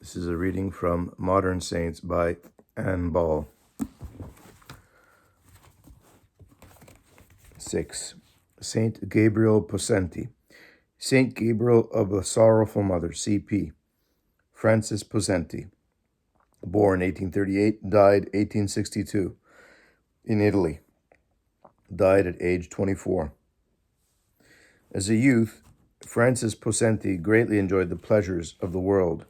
This is a reading from Modern Saints by Anne Ball. 6. Saint Gabriel Possenti. Saint Gabriel of the Sorrowful Mother, C.P. Francis Possenti. Born 1838, died 1862. In Italy. Died at age 24. As a youth, Francis Possenti greatly enjoyed the pleasures of the world.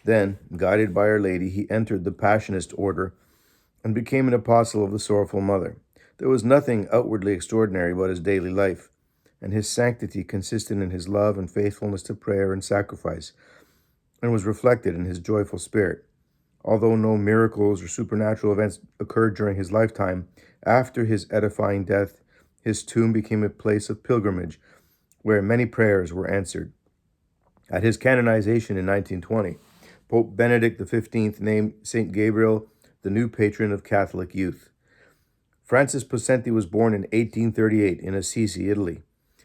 Then, guided by Our Lady, he entered the Passionist order and became an apostle of the Sorrowful Mother. There was nothing outwardly extraordinary about his daily life, and his sanctity consisted in his love and faithfulness to prayer and sacrifice, and was reflected in his joyful spirit. Although no miracles or supernatural events occurred during his lifetime, after his edifying death, his tomb became a place of pilgrimage where many prayers were answered. At his canonization in 1920, Pope Benedict XV named St. Gabriel the new patron of Catholic youth. Francis Possenti was born in 1838 in Assisi, Italy,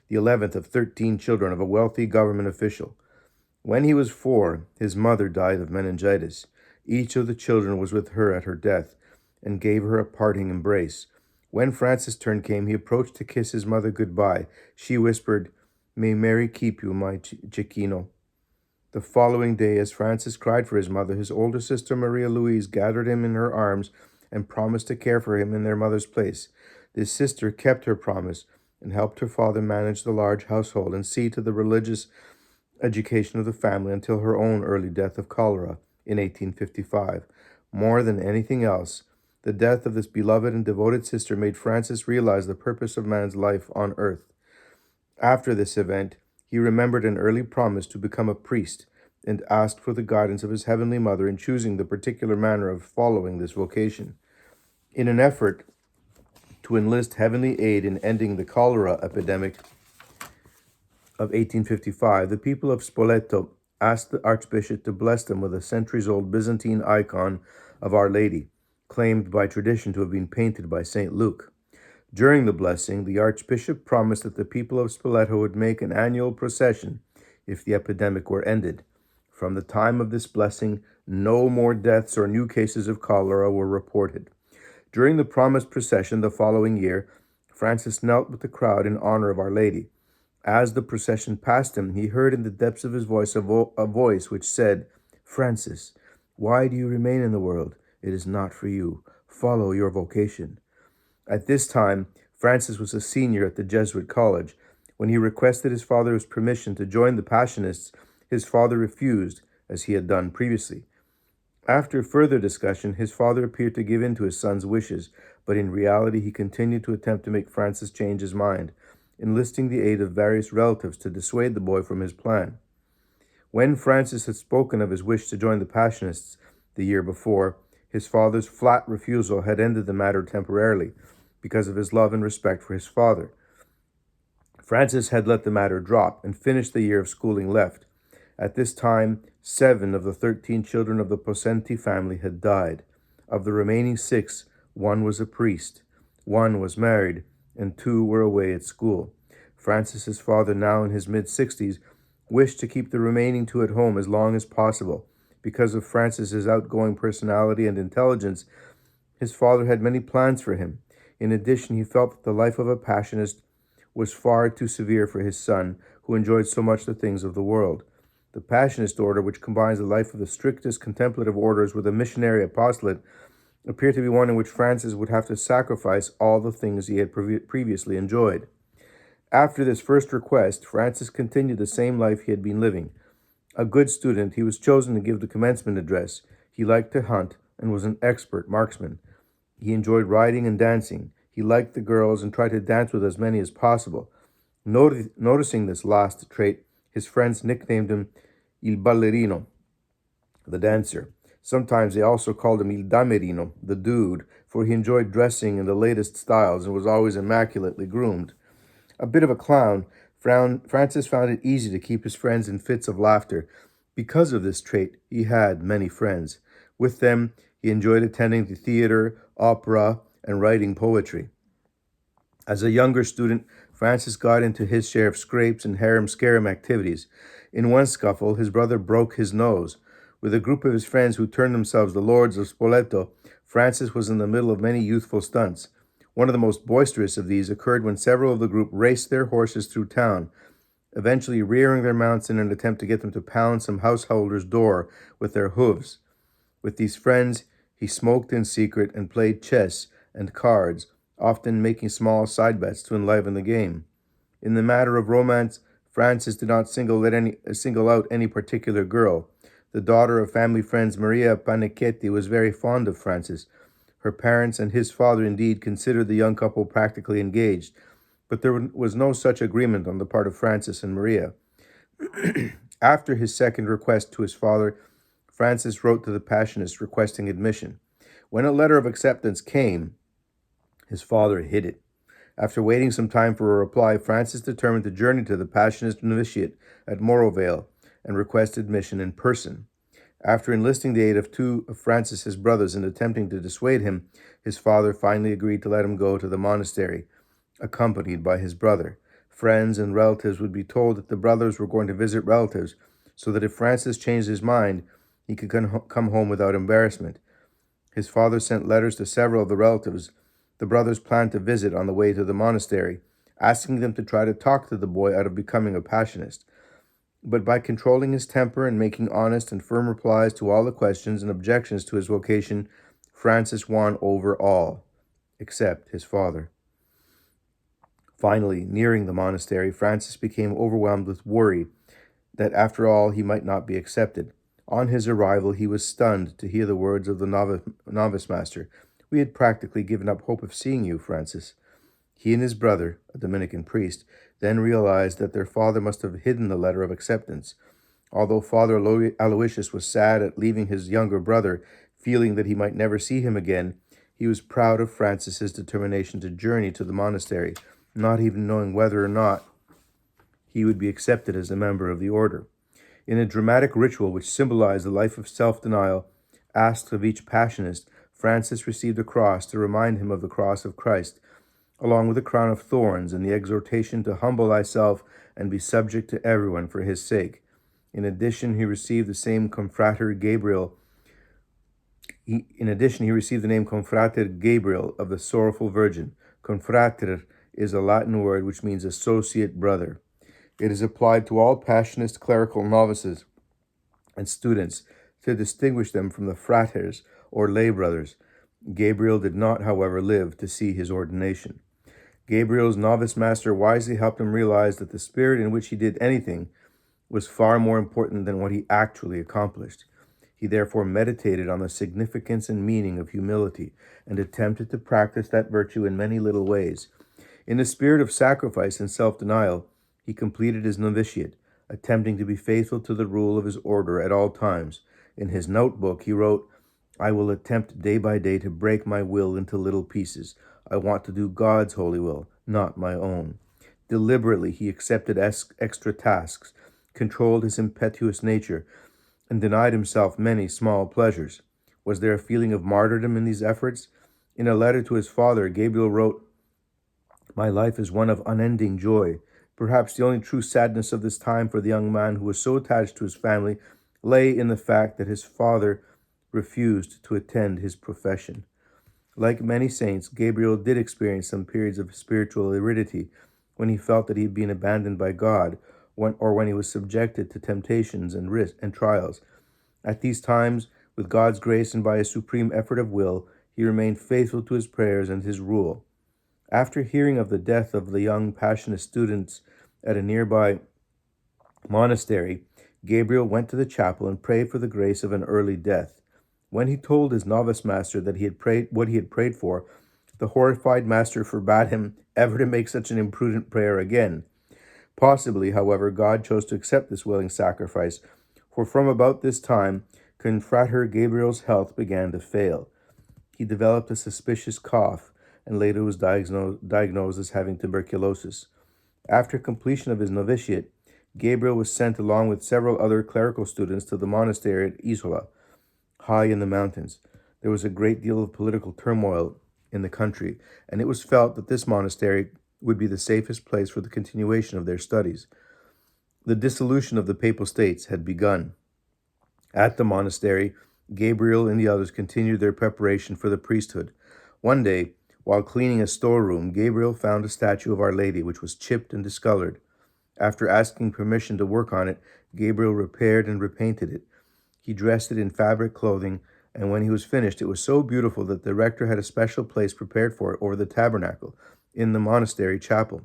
the 11th of 13 children of a wealthy government official. When he was 4, his mother died of meningitis. Each of the children was with her at her death and gave her a parting embrace. When Francis' turn came, he approached to kiss his mother goodbye. She whispered, "May Mary keep you, my Cecchino." The following day, as Francis cried for his mother, his older sister Maria Louise gathered him in her arms and promised to care for him in their mother's place. This sister kept her promise and helped her father manage the large household and see to the religious education of the family until her own early death of cholera in 1855. More than anything else, the death of this beloved and devoted sister made Francis realize the purpose of man's life on earth. After this event, he remembered an early promise to become a priest and asked for the guidance of his heavenly mother in choosing the particular manner of following this vocation. In an effort to enlist heavenly aid in ending the cholera epidemic of 1855, the people of Spoleto asked the archbishop to bless them with a centuries-old Byzantine icon of Our Lady, claimed by tradition to have been painted by St. Luke. During the blessing, the archbishop promised that the people of Spoleto would make an annual procession if the epidemic were ended. From the time of this blessing, no more deaths or new cases of cholera were reported. During the promised procession the following year, Francis knelt with the crowd in honor of Our Lady. As the procession passed him, he heard in the depths of his voice a voice which said, "Francis, why do you remain in the world? It is not for you. Follow your vocation." At this time, Francis was a senior at the Jesuit college. When he requested his father's permission to join the Passionists, his father refused, as he had done previously. After further discussion, his father appeared to give in to his son's wishes, but in reality he continued to attempt to make Francis change his mind, enlisting the aid of various relatives to dissuade the boy from his plan. When Francis had spoken of his wish to join the Passionists the year before, his father's flat refusal had ended the matter temporarily because of his love and respect for his father. Francis had let the matter drop and finished the year of schooling left. At this time, 7 of the 13 children of the Possenti family had died. Of the remaining 6, 1 was a priest, 1 was married, and 2 were away at school. Francis's father, now in his mid-60s, wished to keep the remaining 2 at home as long as possible. Because of Francis's outgoing personality and intelligence, his father had many plans for him. In addition, he felt that the life of a Passionist was far too severe for his son, who enjoyed so much the things of the world. The Passionist order, which combines the life of the strictest contemplative orders with a missionary apostolate, appeared to be one in which Francis would have to sacrifice all the things he had previously enjoyed. After this first request, Francis continued the same life he had been living. A good student, he was chosen to give the commencement address. He liked to hunt and was an expert marksman. He enjoyed riding and dancing. He liked the girls and tried to dance with as many as possible. Noticing this last trait, his friends nicknamed him Il Ballerino, the dancer. Sometimes they also called him Il Damerino, the dude, for he enjoyed dressing in the latest styles and was always immaculately groomed. A bit of a clown, Francis found it easy to keep his friends in fits of laughter. Because of this trait, he had many friends. With them, he enjoyed attending the theater, opera, and writing poetry. As a younger student, Francis got into his share of scrapes and harum-scarum activities. In one scuffle, his brother broke his nose. With a group of his friends who termed themselves the Lords of Spoleto, Francis was in the middle of many youthful stunts. One of the most boisterous of these occurred when several of the group raced their horses through town, eventually rearing their mounts in an attempt to get them to pound some householder's door with their hooves. With these friends, he smoked in secret and played chess and cards, often making small side bets to enliven the game. In the matter of romance, Francis did not single out any particular girl. The daughter of family friends Maria Panichetti was very fond of Francis. Her parents and his father indeed considered the young couple practically engaged, but there was no such agreement on the part of Francis and Maria. After his second request to his father, Francis wrote to the Passionist requesting admission. When a letter of acceptance came, his father hid it. After waiting some time for a reply, Francis determined to journey to the Passionist novitiate at Morovale and request admission in person. After enlisting the aid of two of Francis's brothers and attempting to dissuade him, his father finally agreed to let him go to the monastery, accompanied by his brother. Friends and relatives would be told that the brothers were going to visit relatives, so that if Francis changed his mind, he could come home without embarrassment. His father sent letters to several of the relatives the brothers planned to visit on the way to the monastery, asking them to try to talk to the boy out of becoming a Passionist. But by controlling his temper and making honest and firm replies to all the questions and objections to his vocation, Francis won over all, except his father. Finally, nearing the monastery, Francis became overwhelmed with worry that after all he might not be accepted. On his arrival, he was stunned to hear the words of the novice master. "We had practically given up hope of seeing you, Francis." He and his brother, a Dominican priest, then realized that their father must have hidden the letter of acceptance. Although Father Aloysius was sad at leaving his younger brother, feeling that he might never see him again, he was proud of Francis's determination to journey to the monastery, not even knowing whether or not he would be accepted as a member of the order. In a dramatic ritual which symbolized the life of self-denial asked of each Passionist, Francis received a cross to remind him of the cross of Christ, along with a crown of thorns and the exhortation to humble thyself and be subject to everyone for his sake. In addition, he received the name Confrater Gabriel of the Sorrowful Virgin. Confrater is a Latin word which means associate brother. It is applied to all Passionist clerical novices and students to distinguish them from the fraters or lay brothers. Gabriel did not, however, live to see his ordination. Gabriel's novice master wisely helped him realize that the spirit in which he did anything was far more important than what he actually accomplished. He therefore meditated on the significance and meaning of humility and attempted to practice that virtue in many little ways. In a spirit of sacrifice and self-denial, he completed his novitiate, attempting to be faithful to the rule of his order at all times. In his notebook, he wrote, "I will attempt day by day to break my will into little pieces. I want to do God's holy will, not my own." Deliberately, he accepted extra tasks, controlled his impetuous nature, and denied himself many small pleasures. Was there a feeling of martyrdom in these efforts? In a letter to his father, Gabriel wrote, "My life is one of unending joy. Perhaps the only true sadness of this time for the young man who was so attached to his family lay in the fact that his father refused to attend his profession." Like many saints, Gabriel did experience some periods of spiritual aridity when he felt that he had been abandoned by God, or when he was subjected to temptations and risks and trials. At these times, with God's grace and by a supreme effort of will, he remained faithful to his prayers and his rule. After hearing of the death of the young Passionist students at a nearby monastery, Gabriel went to the chapel and prayed for the grace of an early death. When he told his novice master that he had prayed for, the horrified master forbade him ever to make such an imprudent prayer again. Possibly, however, God chose to accept this willing sacrifice, for from about this time, Confrater Gabriel's health began to fail. He developed a suspicious cough and later was diagnosed as having tuberculosis. After completion of his novitiate, Gabriel was sent along with several other clerical students to the monastery at Isola, high in the mountains. There was a great deal of political turmoil in the country, and it was felt that this monastery would be the safest place for the continuation of their studies. The dissolution of the Papal States had begun. At the monastery, Gabriel and the others continued their preparation for the priesthood. One day, while cleaning a storeroom, Gabriel found a statue of Our Lady which was chipped and discolored. After asking permission to work on it, Gabriel repaired and repainted it. He dressed it in fabric clothing, and when he was finished, it was so beautiful that the rector had a special place prepared for it over the tabernacle in the monastery chapel.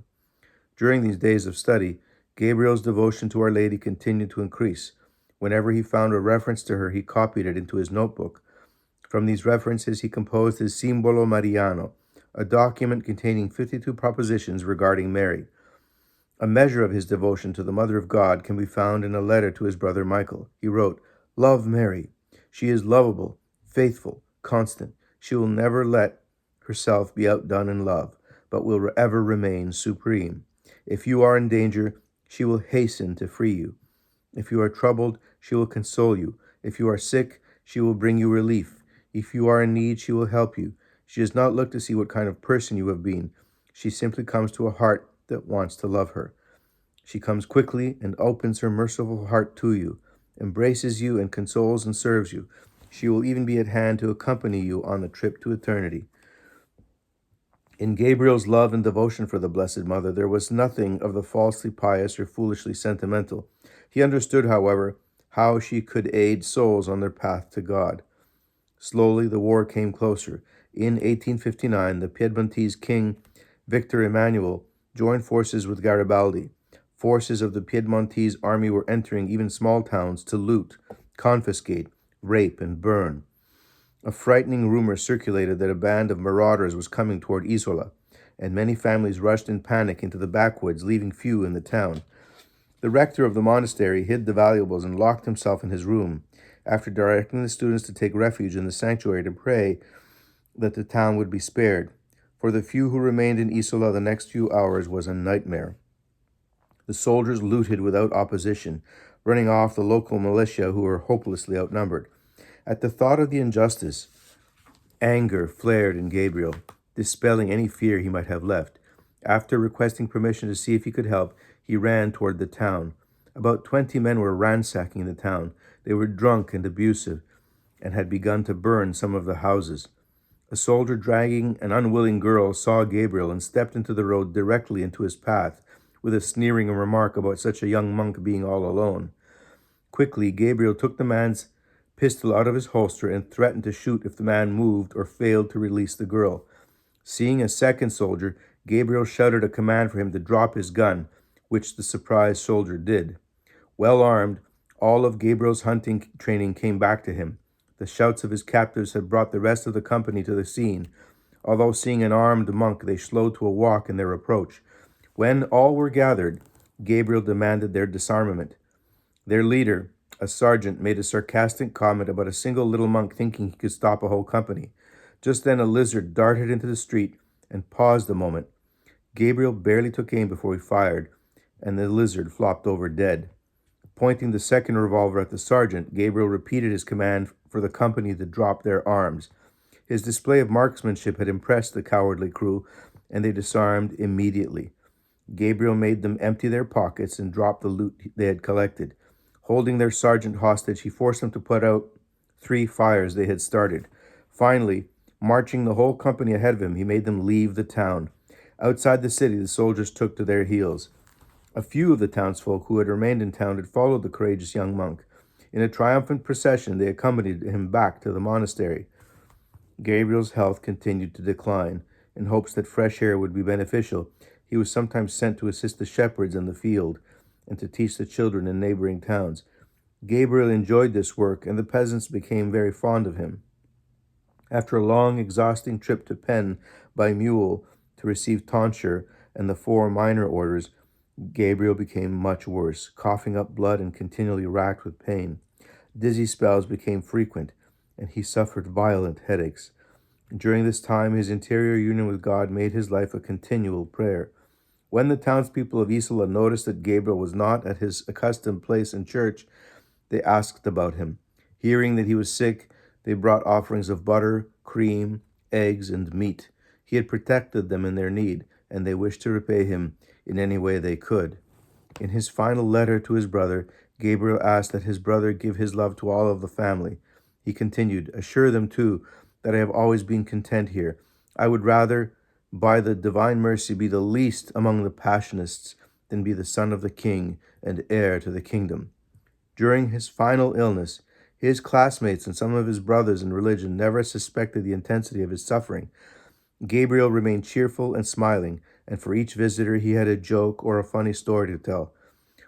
During these days of study, Gabriel's devotion to Our Lady continued to increase. Whenever he found a reference to her, he copied it into his notebook. From these references, he composed his Simbolo Mariano, a document containing 52 propositions regarding Mary. A measure of his devotion to the Mother of God can be found in a letter to his brother Michael. He wrote, "Love Mary. She is lovable, faithful, constant. She will never let herself be outdone in love, but will ever remain supreme. If you are in danger, she will hasten to free you. If you are troubled, she will console you. If you are sick, she will bring you relief. If you are in need, she will help you. She does not look to see what kind of person you have been. She simply comes to a heart that wants to love her. She comes quickly and opens her merciful heart to you, embraces you and consoles and serves you. She will even be at hand to accompany you on the trip to eternity." In Gabriel's love and devotion for the Blessed Mother, there was nothing of the falsely pious or foolishly sentimental. He understood, however, how she could aid souls on their path to God. Slowly, the war came closer. In 1859, the Piedmontese king, Victor Emmanuel, joined forces with Garibaldi. Forces of the Piedmontese army were entering even small towns to loot, confiscate, rape, and burn. A frightening rumor circulated that a band of marauders was coming toward Isola, and many families rushed in panic into the backwoods, leaving few in the town. The rector of the monastery hid the valuables and locked himself in his room, after directing the students to take refuge in the sanctuary to pray that the town would be spared. For the few who remained in Isola, the next few hours was a nightmare. The soldiers looted without opposition, running off the local militia who were hopelessly outnumbered. At the thought of the injustice, anger flared in Gabriel, dispelling any fear he might have left. After requesting permission to see if he could help, he ran toward the town. About 20 men were ransacking the town. They were drunk and abusive, and had begun to burn some of the houses. A soldier dragging an unwilling girl saw Gabriel and stepped into the road directly into his path, with a sneering remark about such a young monk being all alone. Quickly, Gabriel took the man's pistol out of his holster and threatened to shoot if the man moved or failed to release the girl. Seeing a second soldier, Gabriel shouted a command for him to drop his gun, which the surprised soldier did. Well armed, all of Gabriel's hunting training came back to him. The shouts of his captives had brought the rest of the company to the scene. Although seeing an armed monk, they slowed to a walk in their approach. When all were gathered, Gabriel demanded their disarmament. Their leader, a sergeant, made a sarcastic comment about a single little monk thinking he could stop a whole company. Just then a lizard darted into the street and paused a moment. Gabriel barely took aim before he fired, and the lizard flopped over dead. Pointing the second revolver at the sergeant, Gabriel repeated his command for the company to drop their arms. His display of marksmanship had impressed the cowardly crew, and they disarmed immediately. Gabriel made them empty their pockets and drop the loot they had collected. Holding their sergeant hostage, he forced them to put out 3 fires they had started. Finally, marching the whole company ahead of him, he made them leave the town. Outside the city, the soldiers took to their heels. A few of the townsfolk who had remained in town had followed the courageous young monk. In a triumphant procession, they accompanied him back to the monastery. Gabriel's health continued to decline. In hopes that fresh air would be beneficial, he was sometimes sent to assist the shepherds in the field and to teach the children in neighboring towns. Gabriel enjoyed this work, and the peasants became very fond of him. After a long, exhausting trip to Penn by mule to receive tonsure and the 4 minor orders, Gabriel became much worse, coughing up blood and continually racked with pain. Dizzy spells became frequent, and he suffered violent headaches. During this time, his interior union with God made his life a continual prayer. When the townspeople of Isola noticed that Gabriel was not at his accustomed place in church, they asked about him. Hearing that he was sick, they brought offerings of butter, cream, eggs, and meat. He had protected them in their need, and they wished to repay him in any way they could. In his final letter to his brother, Gabriel asked that his brother give his love to all of the family. He continued, "Assure them, too, that I have always been content here. I would rather, by the divine mercy, be the least among the Passionists than be the son of the king and heir to the kingdom." During his final illness, his classmates and some of his brothers in religion never suspected the intensity of his suffering. Gabriel remained cheerful and smiling, and for each visitor he had a joke or a funny story to tell.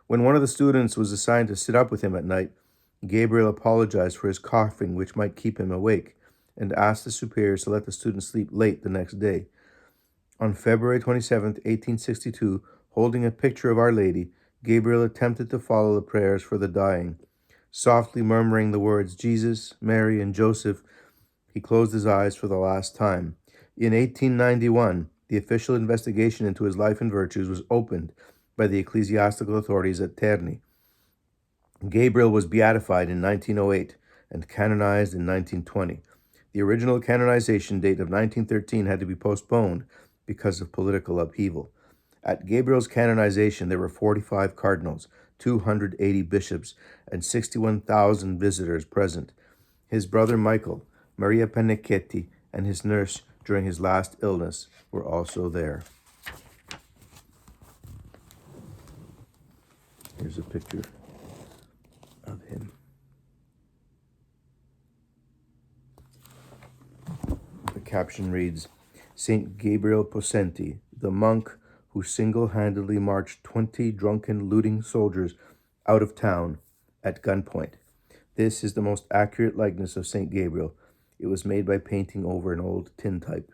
When one of the students was assigned to sit up with him at night, Gabriel apologized for his coughing, which might keep him awake, and asked the superiors to let the student sleep late the next day. On February 27, 1862, holding a picture of Our Lady, Gabriel attempted to follow the prayers for the dying. Softly murmuring the words Jesus, Mary, and Joseph, he closed his eyes for the last time. In 1891, the official investigation into his life and virtues was opened by the ecclesiastical authorities at Terni. Gabriel was beatified in 1908 and canonized in 1920. The original canonization date of 1913 had to be postponed because of political upheaval. At Gabriel's canonization, there were 45 cardinals, 280 bishops, and 61,000 visitors present. His brother Michael, Maria Panichetti, and his nurse during his last illness were also there. Here's a picture of him. The caption reads, Saint Gabriel Possenti, the monk who single-handedly marched 20 drunken looting soldiers out of town at gunpoint. This is the most accurate likeness of Saint Gabriel. It was made by painting over an old tintype.